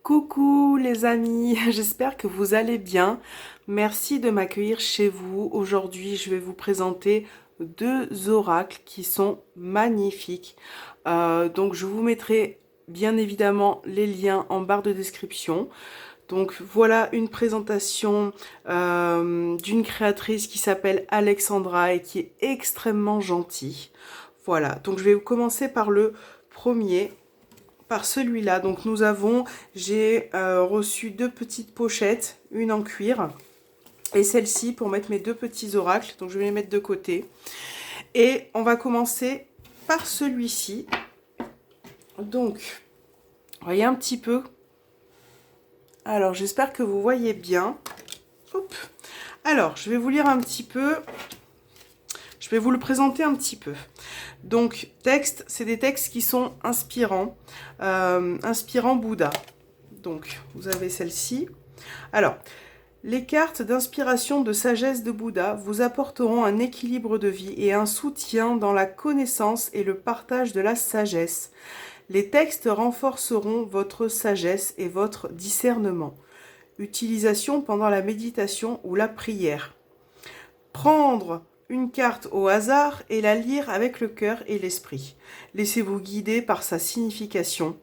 Coucou les amis, j'espère que vous allez bien. Merci de m'accueillir chez vous. Aujourd'hui, je vais vous présenter deux oracles qui sont magnifiques. Donc, je vous mettrai bien évidemment les liens en barre de description. Donc, voilà une présentation d'une créatrice qui s'appelle Alexandra et qui est extrêmement gentille. Voilà, donc je vais commencer par le premier. Par celui-là, donc j'ai reçu deux petites pochettes, une en cuir et celle-ci pour mettre mes deux petits oracles, donc je vais les mettre de côté. Et on va commencer par celui-ci. Donc, voyez un petit peu. Alors, j'espère que vous voyez bien. Hop. Alors, je vais vous lire un petit peu. Je vais vous le présenter un petit peu. Donc, texte, c'est des textes qui sont inspirants, inspirant Bouddha. Donc, vous avez celle-ci. Alors, les cartes d'inspiration de sagesse de Bouddha vous apporteront un équilibre de vie et un soutien dans la connaissance et le partage de la sagesse. Les textes renforceront votre sagesse et votre discernement. Utilisation pendant la méditation ou la prière. Prendre une carte au hasard et la lire avec le cœur et l'esprit. Laissez-vous guider par sa signification.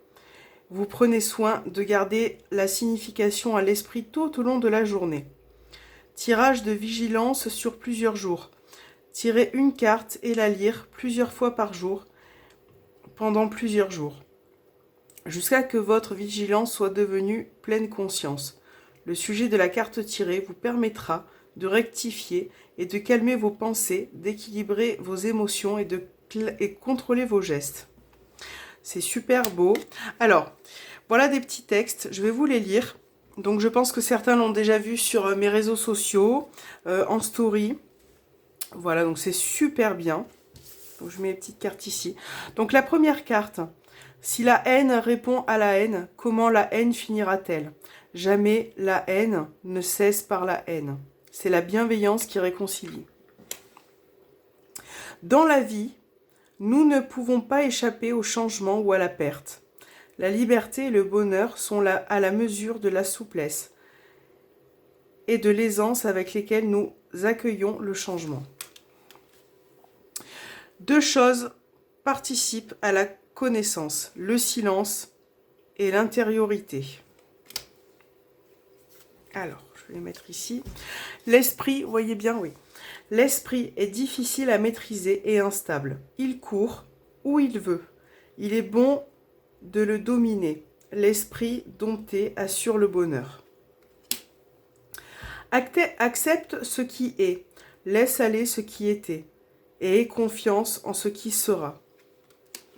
Vous prenez soin de garder la signification à l'esprit tout au long de la journée. Tirage de vigilance sur plusieurs jours. Tirez une carte et la lire plusieurs fois par jour, pendant plusieurs jours, jusqu'à que votre vigilance soit devenue pleine conscience. Le sujet de la carte tirée vous permettra de rectifier et de calmer vos pensées, d'équilibrer vos émotions et contrôler vos gestes. C'est super beau. Alors, voilà des petits textes, je vais vous les lire. Donc je pense que certains l'ont déjà vu sur mes réseaux sociaux, en story. Voilà, donc c'est super bien. Donc je mets les petites cartes ici. Donc la première carte. Si la haine répond à la haine, comment la haine finira-t-elle? Jamais la haine ne cesse par la haine. C'est la bienveillance qui réconcilie. Dans la vie, nous ne pouvons pas échapper au changement ou à la perte. La liberté et le bonheur sont à la mesure de la souplesse et de l'aisance avec lesquelles nous accueillons le changement. Deux choses participent à la connaissance, le silence et l'intériorité. Alors, je vais les mettre ici. L'esprit, voyez bien, oui. L'esprit est difficile à maîtriser et instable. Il court où il veut. Il est bon de le dominer. L'esprit dompté assure le bonheur. Accepte ce qui est. Laisse aller ce qui était. Et aie confiance en ce qui sera.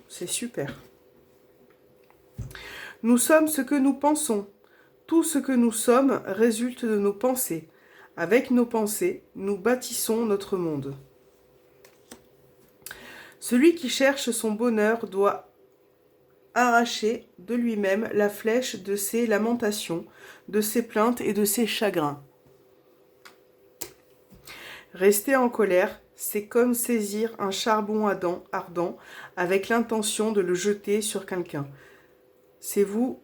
C'est super. Nous sommes ce que nous pensons. Tout ce que nous sommes résulte de nos pensées. Avec nos pensées, nous bâtissons notre monde. Celui qui cherche son bonheur doit arracher de lui-même la flèche de ses lamentations, de ses plaintes et de ses chagrins. Rester en colère, c'est comme saisir un charbon ardent avec l'intention de le jeter sur quelqu'un. C'est vous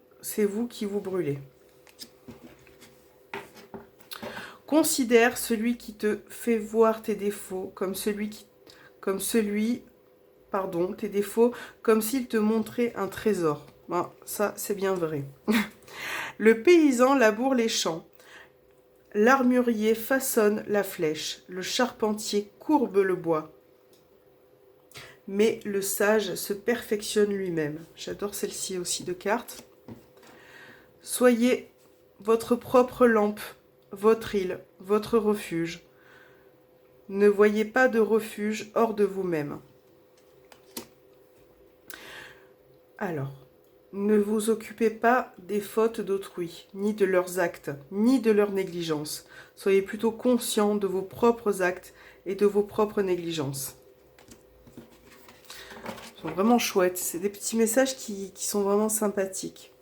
qui vous brûlez. Considère celui qui te fait voir tes défauts tes défauts comme s'il te montrait un trésor. Ben, ça, c'est bien vrai. Le paysan laboure les champs. L'armurier façonne la flèche. Le charpentier courbe le bois. Mais le sage se perfectionne lui-même. J'adore celle-ci aussi de cartes. Soyez votre propre lampe, votre île, votre refuge. Ne voyez pas de refuge hors de vous-même. Alors, ne vous occupez pas des fautes d'autrui, ni de leurs actes, ni de leur négligence. Soyez plutôt conscient de vos propres actes et de vos propres négligences. Ils sont vraiment chouettes. C'est des petits messages qui sont vraiment sympathiques.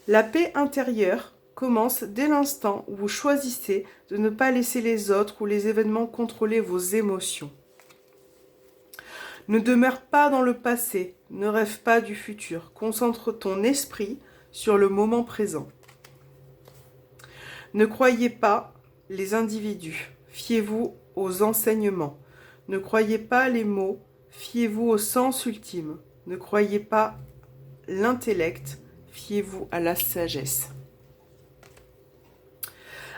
La paix intérieure commence dès l'instant où vous choisissez de ne pas laisser les autres ou les événements contrôler vos émotions. Ne demeure pas dans le passé, ne rêve pas du futur. Concentre ton esprit sur le moment présent. Ne croyez pas les individus, fiez-vous aux enseignements. Ne croyez pas les mots, fiez-vous au sens ultime. Ne croyez pas l'intellect, fiez-vous à la sagesse.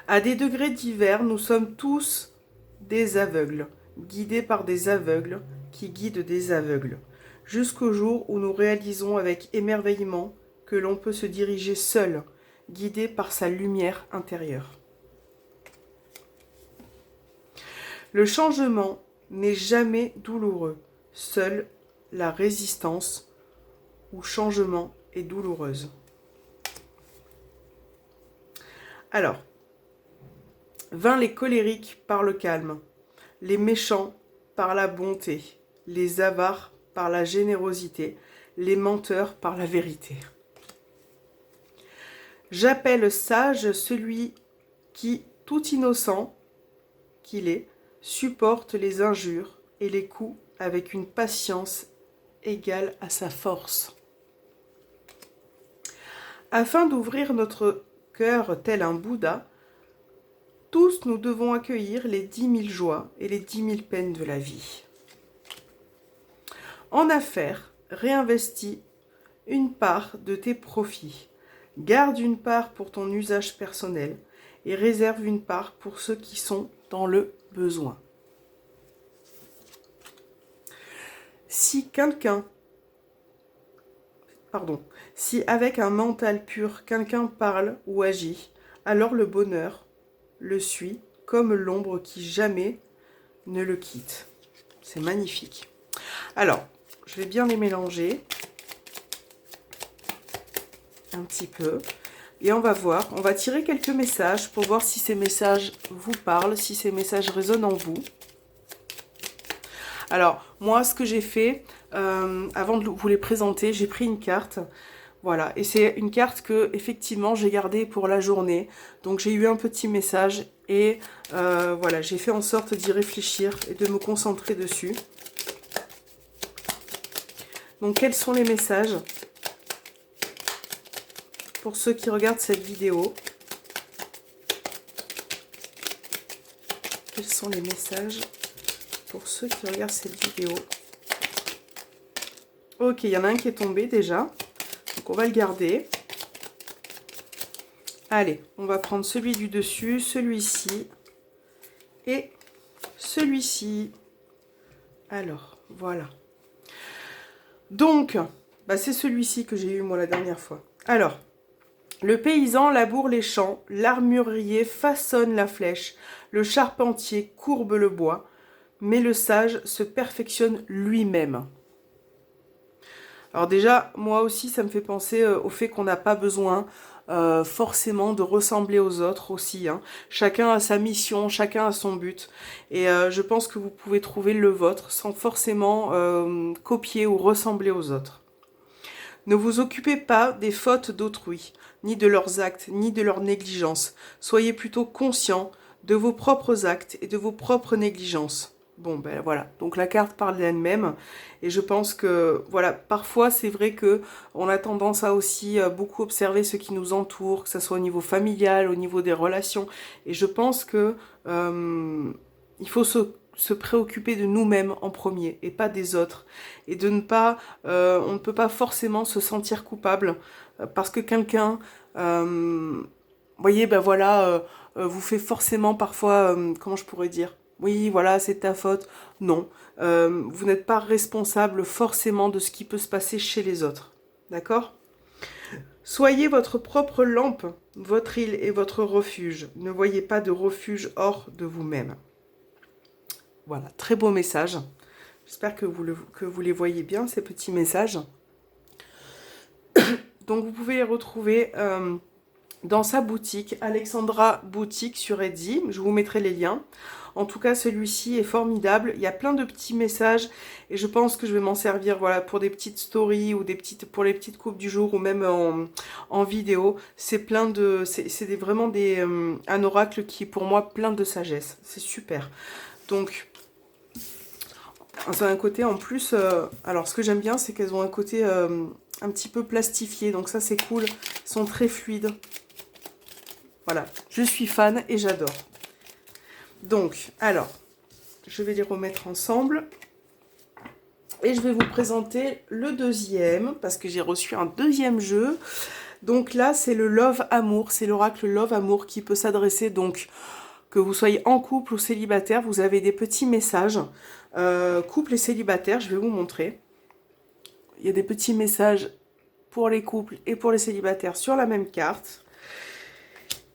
À des degrés divers, nous sommes tous des aveugles, guidés par des aveugles qui guident des aveugles, jusqu'au jour où nous réalisons avec émerveillement que l'on peut se diriger seul, guidé par sa lumière intérieure. Le changement n'est jamais douloureux, seule la résistance au changement est douloureuse. Alors, vinrent les colériques par le calme, les méchants par la bonté, les avares par la générosité, les menteurs par la vérité. J'appelle sage celui qui, tout innocent qu'il est, supporte les injures et les coups avec une patience égale à sa force. Afin d'ouvrir notre cœur tel un Bouddha, tous nous devons accueillir les 10 000 joies et les 10 000 peines de la vie. En affaires, réinvestis une part de tes profits. Garde une part pour ton usage personnel et réserve une part pour ceux qui sont dans le besoin. Si avec un mental pur, quelqu'un parle ou agit, alors le bonheur le suit comme l'ombre qui jamais ne le quitte. C'est magnifique. Alors, je vais bien les mélanger un petit peu. Et on va voir, on va tirer quelques messages pour voir si ces messages vous parlent, si ces messages résonnent en vous. Alors, moi, ce que j'ai fait, avant de vous les présenter, j'ai pris une carte. Voilà, et c'est une carte que, effectivement, j'ai gardée pour la journée. Donc, j'ai eu un petit message et voilà, j'ai fait en sorte d'y réfléchir et de me concentrer dessus. Donc, quels sont les messages pour ceux qui regardent cette vidéo? Quels sont les messages pour ceux qui regardent cette vidéo? Ok, il y en a un qui est tombé déjà. Donc, on va le garder. Allez, on va prendre celui du dessus, celui-ci et celui-ci. Alors, voilà. Donc, c'est celui-ci que j'ai eu moi la dernière fois. Alors, le paysan laboure les champs, l'armurier façonne la flèche, le charpentier courbe le bois, mais le sage se perfectionne lui-même. Alors déjà, moi aussi, ça me fait penser au fait qu'on n'a pas besoin forcément de ressembler aux autres aussi. Hein. Chacun a sa mission, chacun a son but. Et je pense que vous pouvez trouver le vôtre sans forcément copier ou ressembler aux autres. Ne vous occupez pas des fautes d'autrui, ni de leurs actes, ni de leur négligence. Soyez plutôt conscient de vos propres actes et de vos propres négligences. Bon, ben voilà, donc la carte parle d'elle-même et je pense que, voilà, parfois c'est vrai que on a tendance à aussi beaucoup observer ce qui nous entoure, que ce soit au niveau familial, au niveau des relations, et je pense que il faut se préoccuper de nous-mêmes en premier et pas des autres, et de ne pas, on ne peut pas forcément se sentir coupable parce que quelqu'un, voyez, ben voilà, vous fait forcément parfois, comment je pourrais dire, oui, voilà, c'est ta faute. Non, vous n'êtes pas responsable forcément de ce qui peut se passer chez les autres. D'accord ? Soyez votre propre lampe, votre île et votre refuge. Ne voyez pas de refuge hors de vous-même. Voilà, très beau message. J'espère que vous les voyez bien, ces petits messages. Donc, vous pouvez les retrouver dans sa boutique, Alexandra Boutique sur Etsy. Je vous mettrai les liens. En tout cas, celui-ci est formidable. Il y a plein de petits messages et je pense que je vais m'en servir, voilà, pour des petites stories ou pour les petites coupes du jour ou même en vidéo. C'est plein de, c'est vraiment un oracle qui est pour moi plein de sagesse. C'est super. Donc, ça a un côté en plus. Alors, ce que j'aime bien, c'est qu'elles ont un côté un petit peu plastifiés. Donc ça, c'est cool. Ils sont très fluides. Voilà, je suis fan et j'adore. Donc, alors, je vais les remettre ensemble. Et je vais vous présenter le deuxième, parce que j'ai reçu un deuxième jeu. Donc là, c'est le Love Amour. C'est l'oracle Love Amour qui peut s'adresser, donc, que vous soyez en couple ou célibataire. Vous avez des petits messages. Couple et célibataire, je vais vous montrer. Il y a des petits messages pour les couples et pour les célibataires sur la même carte.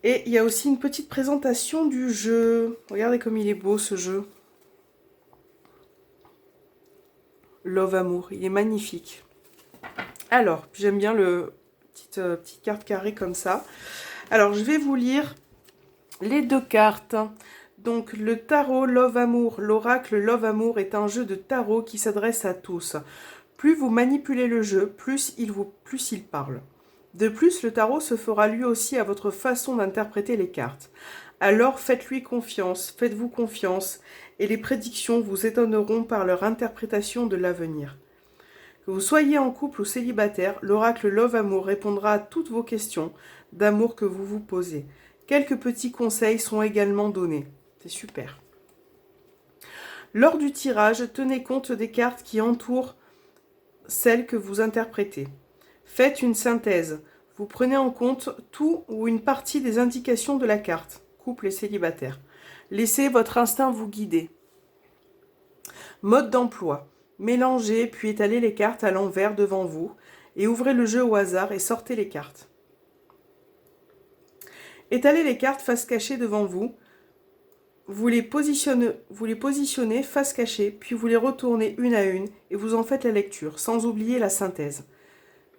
Et il y a aussi une petite présentation du jeu. Regardez comme il est beau, ce jeu. Love Amour, il est magnifique. Alors, j'aime bien le petite carte carrée comme ça. Alors, je vais vous lire les deux cartes. Donc, le tarot Love Amour, l'oracle Love Amour est un jeu de tarot qui s'adresse à tous. Plus vous manipulez le jeu, plus il parle. De plus, le tarot se fera lui aussi à votre façon d'interpréter les cartes. Alors faites-lui confiance, faites-vous confiance, et les prédictions vous étonneront par leur interprétation de l'avenir. Que vous soyez en couple ou célibataire, l'oracle Love Amour répondra à toutes vos questions d'amour que vous vous posez. Quelques petits conseils sont également donnés. C'est super. Lors du tirage, tenez compte des cartes qui entourent celles que vous interprétez. Faites une synthèse. Vous prenez en compte tout ou une partie des indications de la carte, couple et célibataire. Laissez votre instinct vous guider. Mode d'emploi. Mélangez puis étalez les cartes à l'envers devant vous et ouvrez le jeu au hasard et sortez les cartes. Étalez les cartes face cachée devant vous. Vous les positionnez face cachée, puis vous les retournez une à une et vous en faites la lecture, sans oublier la synthèse.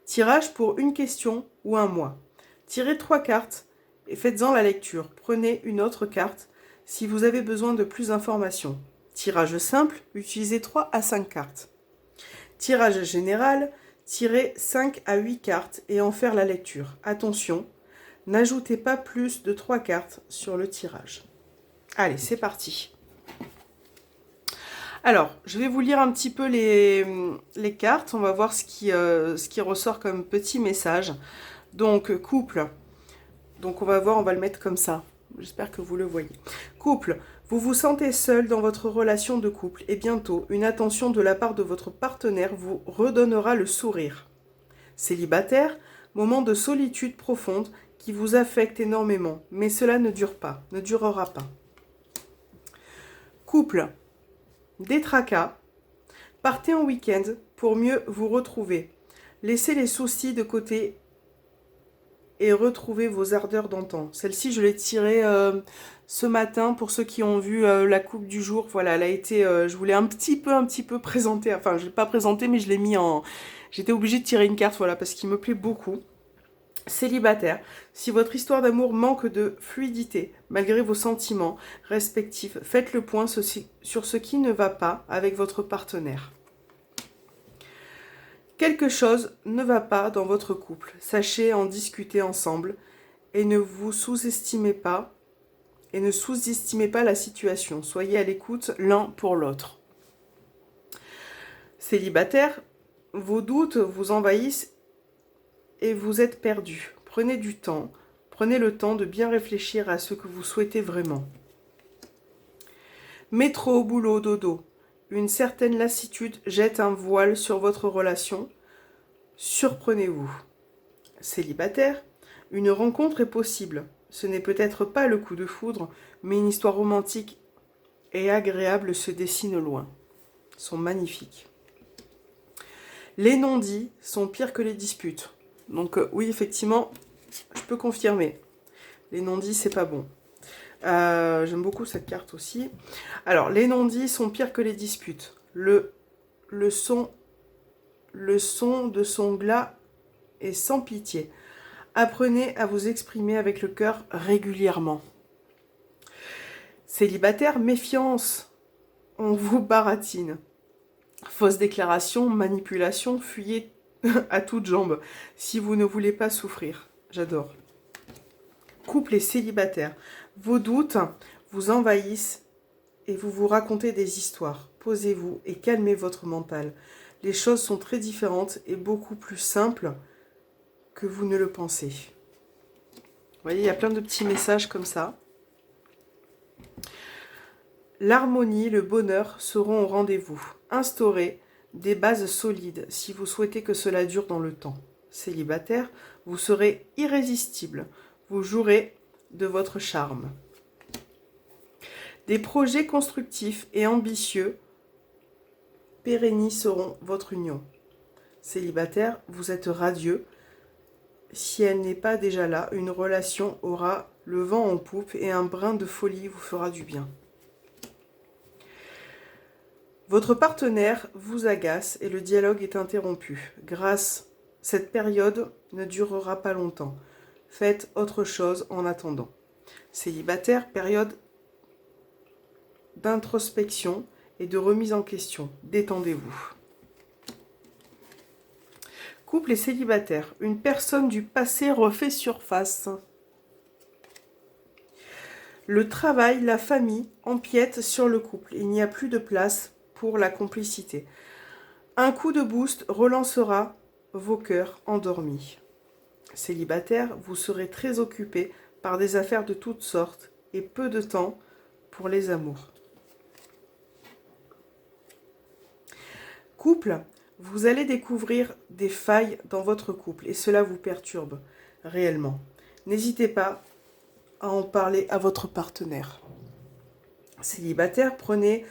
Tirage pour une question ou un mois. Tirez 3 cartes et faites-en la lecture. Prenez une autre carte si vous avez besoin de plus d'informations. Tirage simple, utilisez 3 à 5 cartes. Tirage général, tirez 5 à 8 cartes et en faire la lecture. Attention, n'ajoutez pas plus de 3 cartes sur le tirage. Allez, c'est parti. Alors, je vais vous lire un petit peu les cartes. On va voir ce qui ressort comme petit message. Donc, couple. Donc, on va voir, on va le mettre comme ça. J'espère que vous le voyez. Couple, vous vous sentez seul dans votre relation de couple et bientôt, une attention de la part de votre partenaire vous redonnera le sourire. Célibataire, moment de solitude profonde qui vous affecte énormément, mais cela ne durera pas. Couple, des tracas, partez en week-end pour mieux vous retrouver. Laissez les soucis de côté et retrouvez vos ardeurs d'antan. Celle-ci, je l'ai tirée ce matin pour ceux qui ont vu la coupe du jour. Voilà, elle a été, je voulais un petit peu présenter. Enfin, je ne l'ai pas présentée, mais je l'ai mis en... J'étais obligée de tirer une carte, voilà, parce qu'il me plaît beaucoup. Célibataire, si votre histoire d'amour manque de fluidité, malgré vos sentiments respectifs, faites le point sur ce qui ne va pas avec votre partenaire. Quelque chose ne va pas dans votre couple. Sachez en discuter ensemble et ne vous sous-estimez pas et ne sous-estimez pas la situation. Soyez à l'écoute l'un pour l'autre. Célibataire, vos doutes vous envahissent et vous êtes perdu. Prenez du temps, prenez le temps de bien réfléchir à ce que vous souhaitez vraiment. Métro, boulot, dodo. Une certaine lassitude jette un voile sur votre relation. Surprenez-vous. Célibataire, une rencontre est possible. Ce n'est peut-être pas le coup de foudre, mais une histoire romantique et agréable se dessine loin. Ils sont magnifiques. Les non-dits sont pires que les disputes. Donc oui, effectivement, je peux confirmer. Les non-dits, c'est pas bon. J'aime beaucoup cette carte aussi. Alors, les non-dits sont pires que les disputes. Le son de son glas est sans pitié. Apprenez à vous exprimer avec le cœur régulièrement. Célibataire, méfiance, on vous baratine. Fausse déclaration, manipulation, fuyez à toutes jambes si vous ne voulez pas souffrir. J'adore. Couple et célibataire, vos doutes vous envahissent et vous vous racontez des histoires. Posez-vous et calmez votre mental. les choses sont très différentes et beaucoup plus simples que vous ne le pensez. Vous voyez, il y a plein de petits messages comme ça. L'harmonie, le bonheur seront au rendez-vous. Instaurez des bases solides si vous souhaitez que cela dure dans le temps. Célibataire, vous serez irrésistible. Vous jouerez de votre charme. Des projets constructifs et ambitieux pérenniseront votre union. Célibataire, vous êtes radieux. Si elle n'est pas déjà là, une relation aura le vent en poupe et un brin de folie vous fera du bien. Votre partenaire vous agace et le dialogue est interrompu. Cette période ne durera pas longtemps. Faites autre chose en attendant. Célibataire, période d'introspection et de remise en question. Détendez-vous. Couple et célibataire. Une personne du passé refait surface. Le travail, la famille empiètent sur le couple. Il n'y a plus de place pour la complicité. Un coup de boost relancera vos cœurs endormis. Célibataire, vous serez très occupé par des affaires de toutes sortes et peu de temps pour les amours. Couple, vous allez découvrir des failles dans votre couple et cela vous perturbe réellement. N'hésitez pas à en parler à votre partenaire. Célibataire, prenez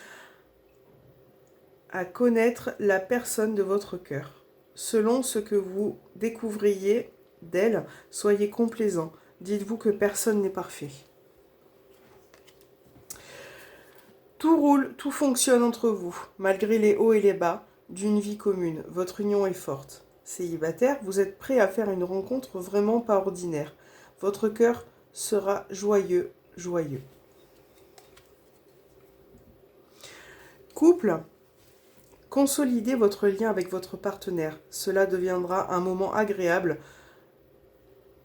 à connaître la personne de votre cœur. Selon ce que vous découvriez d'elle, soyez complaisant. Dites-vous que personne n'est parfait. Tout roule, tout fonctionne entre vous, malgré les hauts et les bas d'une vie commune. Votre union est forte. Célibataire, vous êtes prêt à faire une rencontre vraiment pas ordinaire. Votre cœur sera joyeux, joyeux. Couple, consolidez votre lien avec votre partenaire. Cela deviendra un moment agréable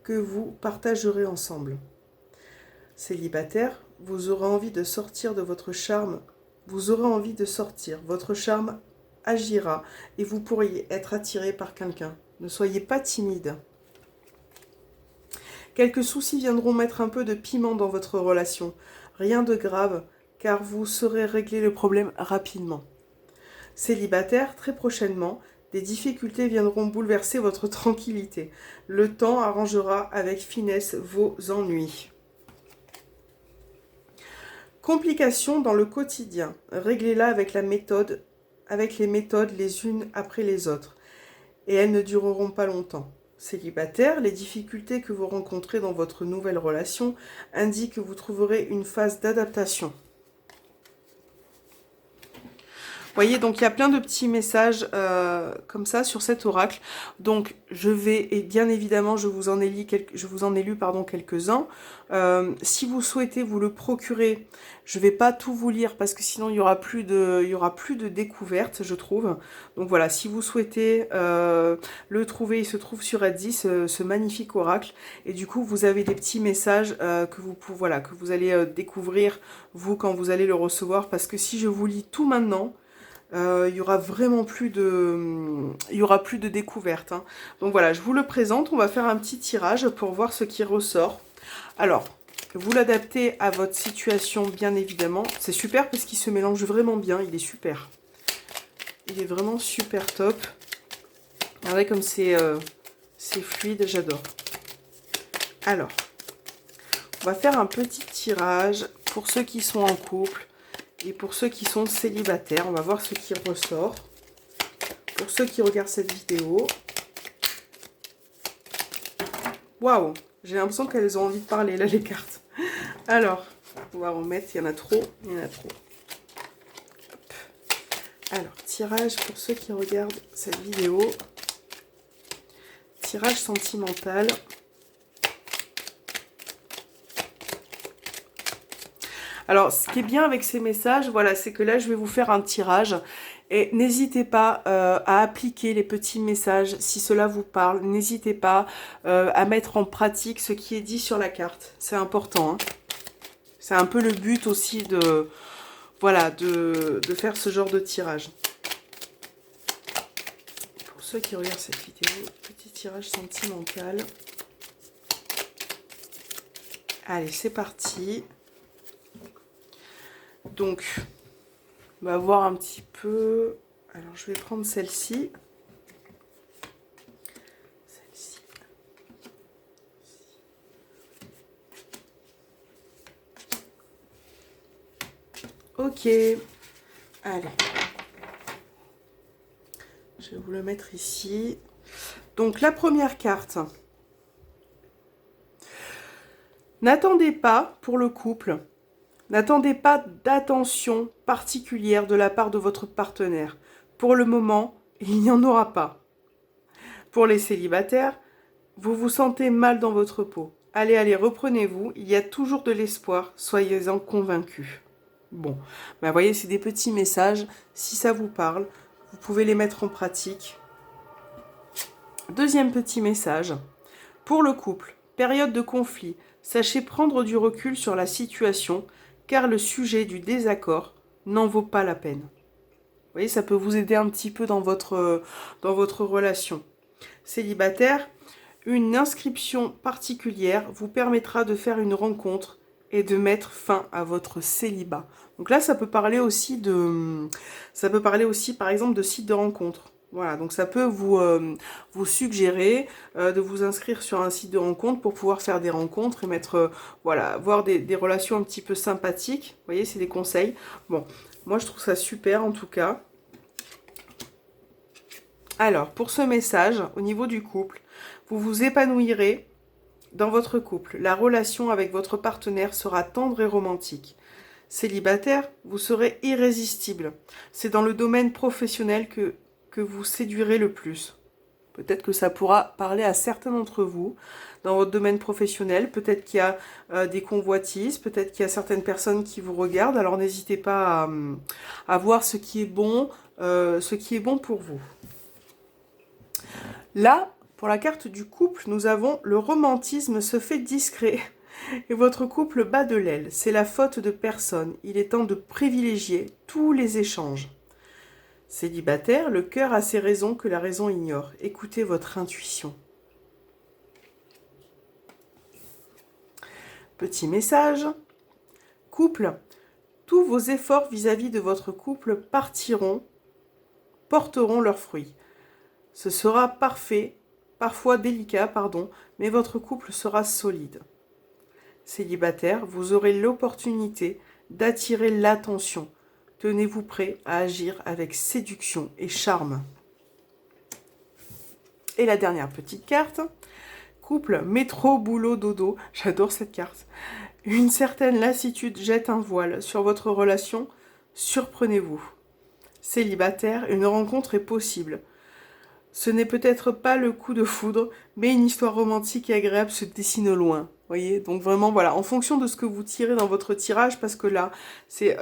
que vous partagerez ensemble. Célibataire, vous aurez envie de sortir de votre charme. Vous aurez envie de sortir. Votre charme agira et vous pourriez être attiré par quelqu'un. Ne soyez pas timide. Quelques soucis viendront mettre un peu de piment dans votre relation. Rien de grave, car vous saurez régler le problème rapidement. Célibataire, très prochainement, des difficultés viendront bouleverser votre tranquillité. Le temps arrangera avec finesse vos ennuis. Complications dans le quotidien. Réglez-la avec les méthodes les unes après les autres. Et elles ne dureront pas longtemps. Célibataire, les difficultés que vous rencontrez dans votre nouvelle relation indiquent que vous trouverez une phase d'adaptation. Vous voyez, donc il y a plein de petits messages comme ça sur cet oracle. Donc je vais, et bien évidemment, je vous en ai lu quelques-uns. Si vous souhaitez vous le procurer, je ne vais pas tout vous lire parce que sinon il y aura plus de découvertes, je trouve. Donc voilà, si vous souhaitez le trouver, il se trouve sur Etsy, ce magnifique oracle. Et du coup, vous avez des petits messages que vous allez découvrir, vous, quand vous allez le recevoir. Parce que si je vous lis tout maintenant, il y aura vraiment plus de découvertes. Hein. Donc voilà, je vous le présente. On va faire un petit tirage pour voir ce qui ressort. Alors, vous l'adaptez à votre situation, bien évidemment. C'est super parce qu'il se mélange vraiment bien. Il est super. Il est vraiment super top. Regardez comme c'est fluide, j'adore. Alors, on va faire un petit tirage pour ceux qui sont en couple. Et pour ceux qui sont célibataires, on va voir ce qui ressort. Pour ceux qui regardent cette vidéo. Waouh! J'ai l'impression qu'elles ont envie de parler, là, les cartes. Alors, on va remettre, il y en a trop. Hop. Alors, tirage pour ceux qui regardent cette vidéo. Tirage sentimental. Alors, ce qui est bien avec ces messages, voilà, c'est que là, je vais vous faire un tirage. Et n'hésitez pas à appliquer les petits messages si cela vous parle. N'hésitez pas à mettre en pratique ce qui est dit sur la carte. C'est important. Hein. C'est un peu le but aussi de faire ce genre de tirage. ceux qui regardent cette vidéo, petit tirage sentimental. Allez, c'est parti. Donc, on va voir un petit peu. Alors, je vais prendre celle-ci. Celle-ci. Ok. Allez. Je vais vous le mettre ici. Donc, la première carte. N'attendez pas, pour le couple, n'attendez pas d'attention particulière de la part de votre partenaire. Pour le moment, il n'y en aura pas. Pour les célibataires, vous vous sentez mal dans votre peau. Allez, allez, reprenez-vous. Il y a toujours de l'espoir. Soyez-en convaincus. Bon, ben, vous voyez, c'est des petits messages. Si ça vous parle, vous pouvez les mettre en pratique. Deuxième petit message. Pour le couple, période de conflit. Sachez prendre du recul sur la situation, car le sujet du désaccord n'en vaut pas la peine. Vous voyez, ça peut vous aider un petit peu dans votre relation. Célibataire, une inscription particulière vous permettra de faire une rencontre et de mettre fin à votre célibat. Donc là, ça peut parler aussi par exemple de sites de rencontres. Voilà, donc ça peut vous suggérer de vous inscrire sur un site de rencontre pour pouvoir faire des rencontres et mettre, voilà, avoir des relations un petit peu sympathiques. Vous voyez, c'est des conseils. Bon, moi je trouve ça super en tout cas. Alors, pour ce message, au niveau du couple, vous vous épanouirez dans votre couple. La relation avec votre partenaire sera tendre et romantique. Célibataire, vous serez irrésistible. C'est dans le domaine professionnel que vous séduirez le plus. Peut-être que ça pourra parler à certains d'entre vous dans votre domaine professionnel. Peut-être qu'il y a des convoitises, peut-être qu'il y a certaines personnes qui vous regardent. Alors n'hésitez pas à voir ce qui est bon pour vous. Là, pour la carte du couple, nous avons le romantisme se fait discret et votre couple bat de l'aile. C'est la faute de personne. Il est temps de privilégier tous les échanges. Célibataire, le cœur a ses raisons que la raison ignore. Écoutez votre intuition. Petit message. Couple, tous vos efforts vis-à-vis de votre couple porteront leurs fruits. Ce sera parfois délicat, mais votre couple sera solide. Célibataire, vous aurez l'opportunité d'attirer l'attention. Tenez-vous prêt à agir avec séduction et charme. Et la dernière petite carte. Couple, métro, boulot, dodo. J'adore cette carte. Une certaine lassitude jette un voile sur votre relation. Surprenez-vous. Célibataire, une rencontre est possible. Ce n'est peut-être pas le coup de foudre, mais une histoire romantique et agréable se dessine au loin. Voyez, donc vraiment, voilà, en fonction de ce que vous tirez dans votre tirage, parce que là, c'est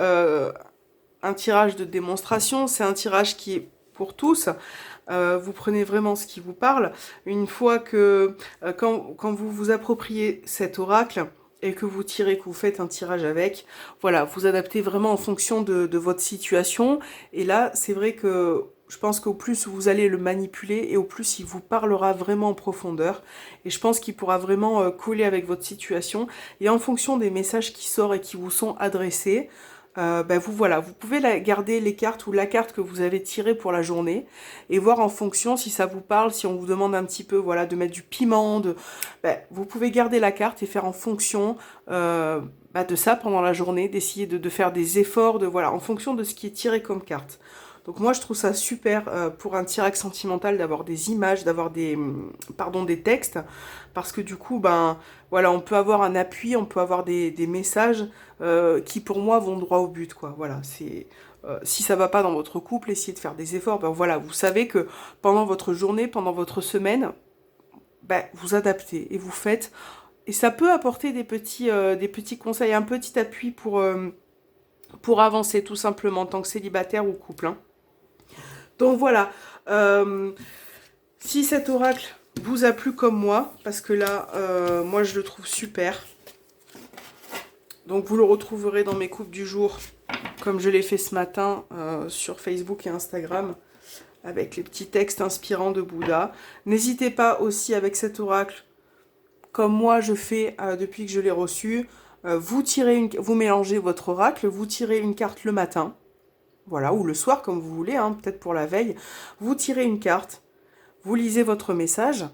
un tirage de démonstration, c'est un tirage qui est pour tous. Vous prenez vraiment ce qui vous parle. Une fois que, quand vous vous appropriez cet oracle, et que vous tirez, que vous faites un tirage avec, voilà, vous adaptez vraiment en fonction de votre situation. Et là, c'est vrai que je pense qu'au plus vous allez le manipuler et au plus il vous parlera vraiment en profondeur. Et je pense qu'il pourra vraiment coller avec votre situation. Et en fonction des messages qui sortent et qui vous sont adressés, vous pouvez garder les cartes ou la carte que vous avez tirée pour la journée et voir en fonction si ça vous parle, si on vous demande un petit peu voilà, de mettre du piment, vous pouvez garder la carte et faire en fonction de ça pendant la journée, d'essayer de faire des efforts, en fonction de ce qui est tiré comme carte. Donc moi je trouve ça super pour un tirage sentimental d'avoir des images, d'avoir des textes, parce que du coup on peut avoir un appui, on peut avoir des messages qui pour moi vont droit au but quoi. Voilà, c'est si ça va pas dans votre couple, essayez de faire des efforts. Vous savez que pendant votre journée, pendant votre semaine, vous adaptez et vous faites. Et ça peut apporter des petits conseils, un petit appui pour avancer tout simplement en tant que célibataire ou couple. Hein. Donc voilà, si cet oracle vous a plu comme moi, parce que là, moi je le trouve super. Donc vous le retrouverez dans mes coupes du jour, comme je l'ai fait ce matin sur Facebook et Instagram. avec les petits textes inspirants de Bouddha. N'hésitez pas aussi avec cet oracle, comme moi je fais depuis que je l'ai reçu, vous mélangez votre oracle, vous tirez une carte le matin, voilà, ou le soir comme vous voulez, hein, peut-être pour la veille, vous tirez une carte, vous lisez votre message,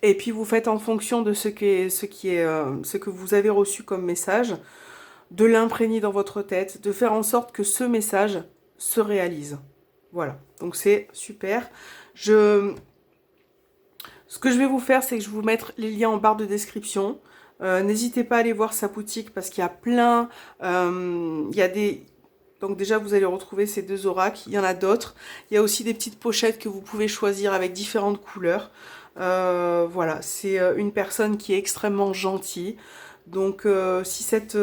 et puis vous faites en fonction de ce que vous avez reçu comme message, de l'imprégner dans votre tête, de faire en sorte que ce message se réalise. Voilà, donc c'est super. Ce que je vais vous faire, c'est que je vais vous mettre les liens en barre de description. N'hésitez pas à aller voir sa boutique parce qu'il y a plein... il y a des... Donc déjà, vous allez retrouver ces deux oracles. Il y en a d'autres. Il y a aussi des petites pochettes que vous pouvez choisir avec différentes couleurs. Voilà, c'est une personne qui est extrêmement gentille. Donc si cette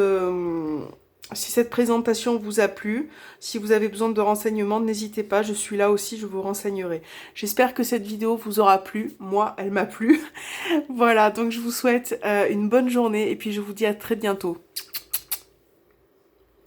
présentation vous a plu, si vous avez besoin de renseignements, n'hésitez pas, je suis là aussi, je vous renseignerai. J'espère que cette vidéo vous aura plu. Moi, elle m'a plu. Voilà, donc je vous souhaite une bonne journée et puis je vous dis à très bientôt.